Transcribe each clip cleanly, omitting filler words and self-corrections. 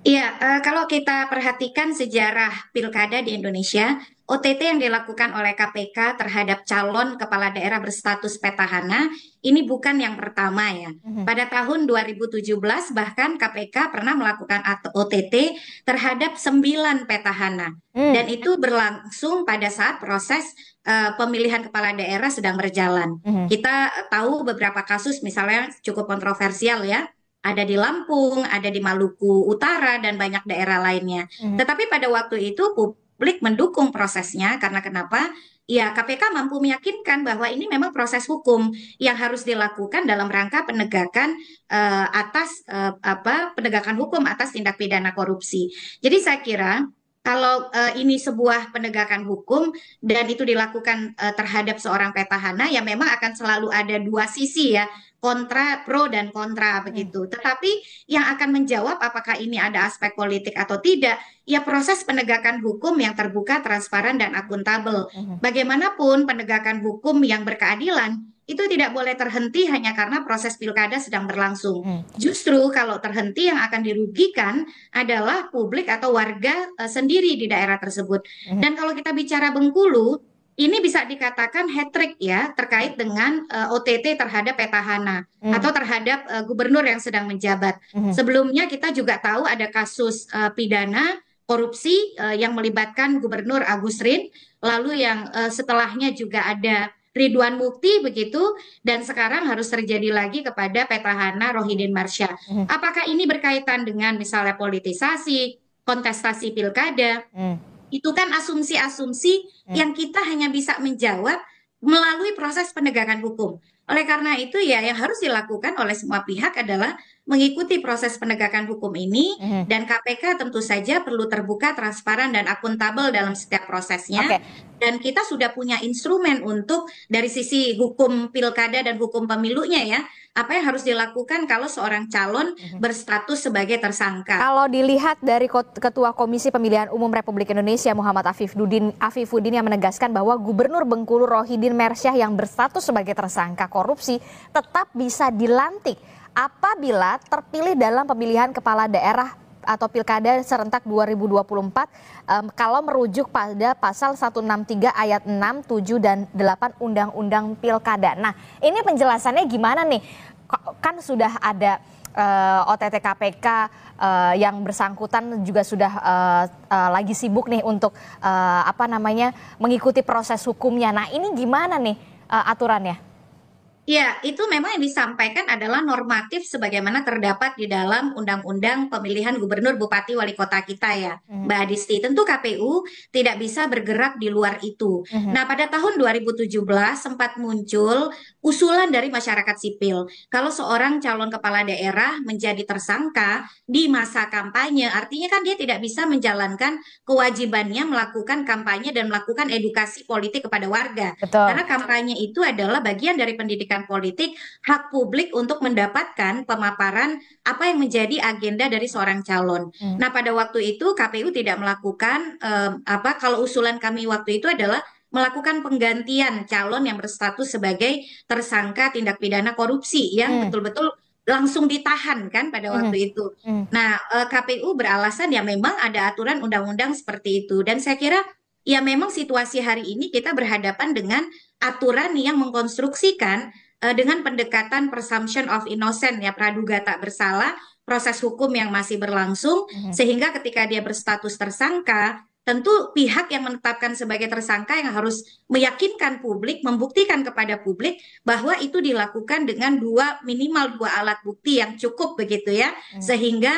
Iya, kalau kita perhatikan sejarah pilkada di Indonesia, OTT yang dilakukan oleh KPK terhadap calon kepala daerah berstatus petahana ini bukan yang pertama ya. Mhm. Pada tahun 2017 bahkan KPK pernah melakukan OTT terhadap 9 petahana. Hmm. Dan itu berlangsung pada saat proses pemilihan kepala daerah sedang berjalan. Mhm. Kita tahu beberapa kasus misalnya cukup kontroversial ya, ada di Lampung, ada di Maluku Utara, dan banyak daerah lainnya. Mhm. Tetapi pada waktu itu publik mendukung prosesnya karena kenapa? Ya, KPK mampu meyakinkan bahwa ini memang proses hukum yang harus dilakukan dalam rangka penegakan penegakan hukum atas tindak pidana korupsi. Jadi saya kira kalau ini sebuah penegakan hukum dan itu dilakukan terhadap seorang petahana, ya memang akan selalu ada dua sisi ya, kontra, pro dan kontra Mhm. begitu. Tetapi yang akan menjawab apakah ini ada aspek politik atau tidak, ya proses penegakan hukum yang terbuka, transparan dan akuntabel. Mhm. Bagaimanapun penegakan hukum yang berkeadilan itu tidak boleh terhenti hanya karena proses pilkada sedang berlangsung. Mhm. Justru kalau terhenti yang akan dirugikan adalah publik atau warga sendiri di daerah tersebut. Mhm. Dan kalau kita bicara Bengkulu, ini bisa dikatakan hat-trick ya terkait dengan OTT terhadap petahana Mhm. atau terhadap gubernur yang sedang menjabat. Mhm. Sebelumnya kita juga tahu ada kasus pidana korupsi yang melibatkan Gubernur Agus Rin, lalu yang setelahnya juga ada Ridwan Mukti begitu, dan sekarang harus terjadi lagi kepada petahana Rohidin Marsya. Mhm. Apakah ini berkaitan dengan misalnya politisasi, kontestasi pilkada? Mhm. Itu kan asumsi-asumsi Mhm. yang kita hanya bisa menjawab melalui proses penegakan hukum. Oleh karena itu ya yang harus dilakukan oleh semua pihak adalah mengikuti proses penegakan hukum ini, Mhm. dan KPK tentu saja perlu terbuka, transparan dan akuntabel dalam setiap prosesnya. Oke. Dan kita sudah punya instrumen untuk dari sisi hukum pilkada dan hukum pemilunya ya, apa yang harus dilakukan kalau seorang calon Mhm. berstatus sebagai tersangka. Kalau dilihat dari Ketua Komisi Pemilihan Umum Republik Indonesia Muhammad Afifuddin yang menegaskan bahwa Gubernur Bengkulu Rohidin Mersyah yang berstatus sebagai tersangka korupsi tetap bisa dilantik apabila terpilih dalam pemilihan kepala daerah atau pilkada serentak 2024, kalau merujuk pada pasal 163 ayat 6, 7 dan 8 Undang-Undang Pilkada. Nah, ini penjelasannya gimana nih? Kan sudah ada OTT KPK, yang bersangkutan juga sudah lagi sibuk nih untuk mengikuti proses hukumnya. Nah, ini gimana nih aturannya? Ya, itu memang yang disampaikan adalah normatif sebagaimana terdapat di dalam Undang-Undang Pemilihan Gubernur, Bupati, Wali Kota kita ya, Mhm. Mbak Adisti. Tentu KPU tidak bisa bergerak di luar itu. Mhm. Nah, pada tahun 2017 sempat muncul usulan dari masyarakat sipil. Kalau seorang calon kepala daerah menjadi tersangka di masa kampanye, artinya kan dia tidak bisa menjalankan kewajibannya melakukan kampanye dan melakukan edukasi politik kepada warga. Betul. Karena kampanye itu adalah bagian dari pendidikan politik, hak publik untuk mendapatkan pemaparan apa yang menjadi agenda dari seorang calon. Mhm. Nah, pada waktu itu KPU tidak melakukan kalau usulan kami waktu itu adalah melakukan penggantian calon yang berstatus sebagai tersangka tindak pidana korupsi yang Mhm. betul-betul langsung ditahan kan pada Mhm. waktu itu. Mhm. Nah, KPU beralasan ya memang ada aturan undang-undang seperti itu, dan saya kira ya memang situasi hari ini kita berhadapan dengan aturan yang mengkonstruksikan dengan pendekatan presumption of innocent ya, praduga tak bersalah, proses hukum yang masih berlangsung, Mhm. sehingga ketika dia berstatus tersangka tentu pihak yang menetapkan sebagai tersangka yang harus meyakinkan publik, membuktikan kepada publik bahwa itu dilakukan dengan minimal dua alat bukti yang cukup begitu ya, Mhm. sehingga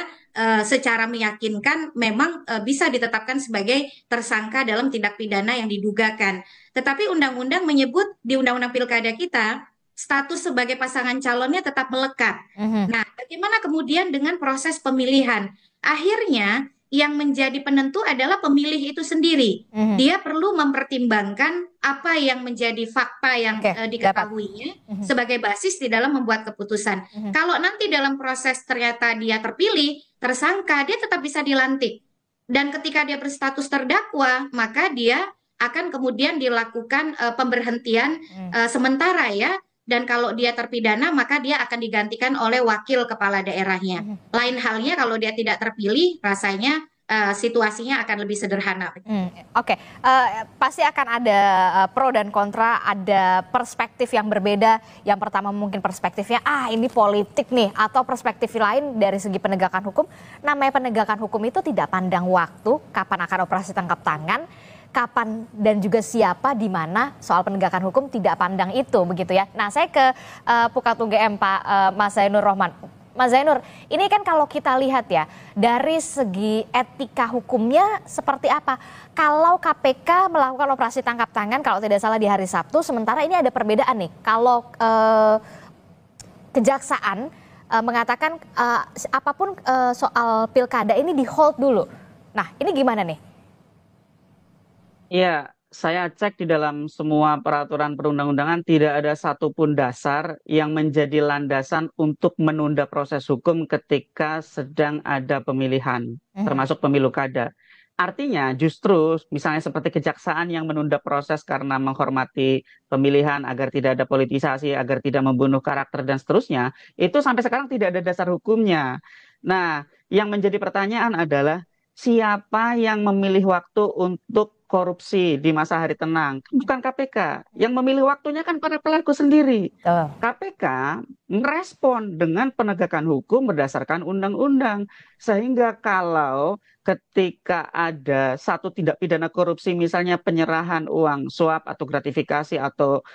secara meyakinkan memang bisa ditetapkan sebagai tersangka dalam tindak pidana yang didugakan. Tetapi undang-undang menyebut di undang-undang pilkada kita, status sebagai pasangan calonnya tetap melekat. Mhm. Nah, bagaimana kemudian dengan proses pemilihan? Akhirnya yang menjadi penentu adalah pemilih itu sendiri. Mhm. Dia perlu mempertimbangkan apa yang menjadi fakta yang Oke, dapat. diketahuinya Mhm. sebagai basis di dalam membuat keputusan. Mhm. Kalau nanti dalam proses ternyata dia terpilih tersangka, dia tetap bisa dilantik. Dan ketika dia berstatus terdakwa, maka dia akan kemudian dilakukan pemberhentian Mhm. sementara ya, dan kalau dia terpidana maka dia akan digantikan oleh wakil kepala daerahnya. Lain halnya kalau dia tidak terpilih, rasanya situasinya akan lebih sederhana. Oke. Pasti akan ada pro dan kontra, ada perspektif yang berbeda. Yang pertama mungkin perspektifnya, ini politik nih, atau perspektif lain dari segi penegakan hukum. Namanya penegakan hukum itu tidak pandang waktu, kapan akan operasi tangkap tangan, kapan dan juga siapa, di mana. Soal penegakan hukum tidak pandang itu, begitu ya. Nah, saya ke Pukat UGM, Pak Mas Zainur Rohman. Mas Zainur, ini kan kalau kita lihat ya, dari segi etika hukumnya seperti apa? Kalau KPK melakukan operasi tangkap tangan, kalau tidak salah di hari Sabtu, sementara ini ada perbedaan nih. Kalau kejaksaan mengatakan apapun soal pilkada ini di hold dulu. Nah, ini gimana nih? Iya, saya cek di dalam semua peraturan perundang-undangan tidak ada satupun dasar yang menjadi landasan untuk menunda proses hukum ketika sedang ada pemilihan, termasuk pemilu kada. Artinya justru misalnya seperti kejaksaan yang menunda proses karena menghormati pemilihan agar tidak ada politisasi, agar tidak membunuh karakter dan seterusnya, itu sampai sekarang tidak ada dasar hukumnya. Nah, yang menjadi pertanyaan adalah siapa yang memilih waktu untuk korupsi di masa hari tenang? Bukan KPK. Yang memilih waktunya kan para pelaku sendiri. KPK merespon dengan penegakan hukum berdasarkan undang-undang. Sehingga kalau ketika ada satu tindak pidana korupsi, misalnya penyerahan uang suap atau gratifikasi atau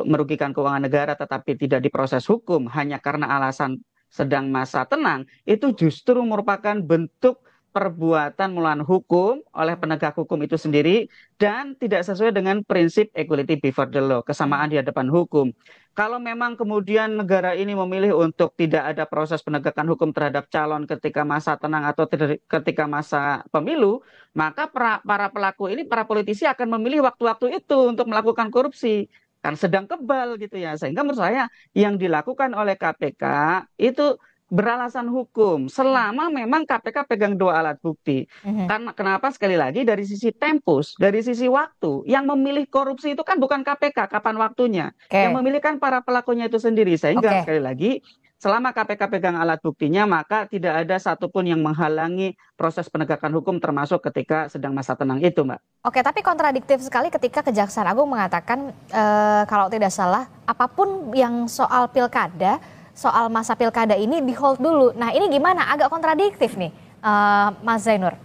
merugikan keuangan negara tetapi tidak diproses hukum hanya karena alasan sedang masa tenang, itu justru merupakan bentuk perbuatan melawan hukum oleh penegak hukum itu sendiri dan tidak sesuai dengan prinsip equality before the law, kesamaan di hadapan hukum. Kalau memang kemudian negara ini memilih untuk tidak ada proses penegakan hukum terhadap calon ketika masa tenang atau ketika masa pemilu, maka para pelaku ini, para politisi akan memilih waktu-waktu itu untuk melakukan korupsi. Kan sedang kebal gitu ya. Sehingga menurut saya yang dilakukan oleh KPK itu beralasan hukum selama memang KPK pegang dua alat bukti. Karena kenapa sekali lagi dari sisi tempus, dari sisi waktu, yang memilih korupsi itu kan bukan KPK kapan waktunya. Yang memilih kan para pelakunya itu sendiri. Sehingga sekali lagi selama KPK pegang alat buktinya maka tidak ada satupun yang menghalangi proses penegakan hukum termasuk ketika sedang masa tenang itu, Mbak. Oke, tapi kontradiktif sekali ketika Kejaksaan Agung mengatakan kalau tidak salah apapun yang soal pilkada, soal masa pilkada ini di hold dulu. Nah, ini gimana? Agak kontradiktif nih, Mas Zainur.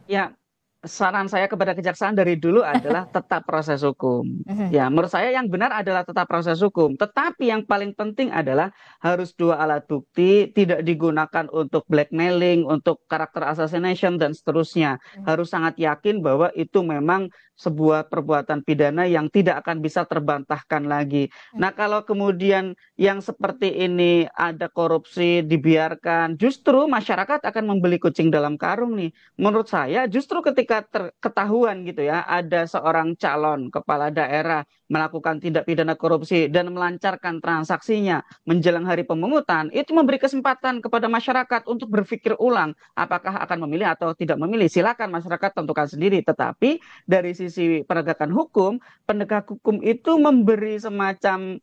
Ya, saran saya kepada kejaksaan dari dulu adalah tetap proses hukum. Ya, menurut saya yang benar adalah tetap proses hukum. Tetapi yang paling penting adalah harus dua alat bukti, tidak digunakan untuk blackmailing, untuk karakter assassination dan seterusnya. Harus sangat yakin bahwa itu memang sebuah perbuatan pidana yang tidak akan bisa terbantahkan lagi. Nah, kalau kemudian yang seperti ini ada korupsi dibiarkan, justru masyarakat akan membeli kucing dalam karung nih. Menurut saya justru ketika ketahuan gitu ya, ada seorang calon kepala daerah melakukan tindak pidana korupsi dan melancarkan transaksinya menjelang hari pemungutan, itu memberi kesempatan kepada masyarakat untuk berpikir ulang apakah akan memilih atau tidak memilih. Silakan masyarakat tentukan sendiri. Tetapi dari sisi penegakan hukum, penegak hukum itu memberi semacam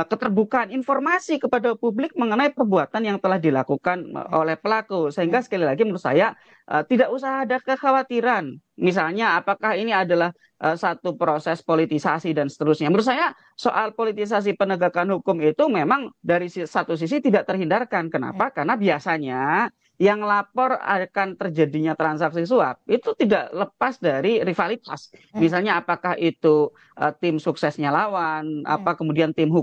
keterbukaan informasi kepada publik mengenai perbuatan yang telah dilakukan oleh pelaku. Sehingga sekali lagi menurut saya tidak usah ada kekhawatiran. Misalnya apakah ini adalah satu proses politisasi dan seterusnya. Menurut saya soal politisasi penegakan hukum itu memang dari satu sisi tidak terhindarkan. Kenapa? Karena biasanya yang lapor akan terjadinya transaksi suap itu tidak lepas dari rivalitas. Misalnya apakah itu tim suksesnya lawan, apa kemudian tim hukum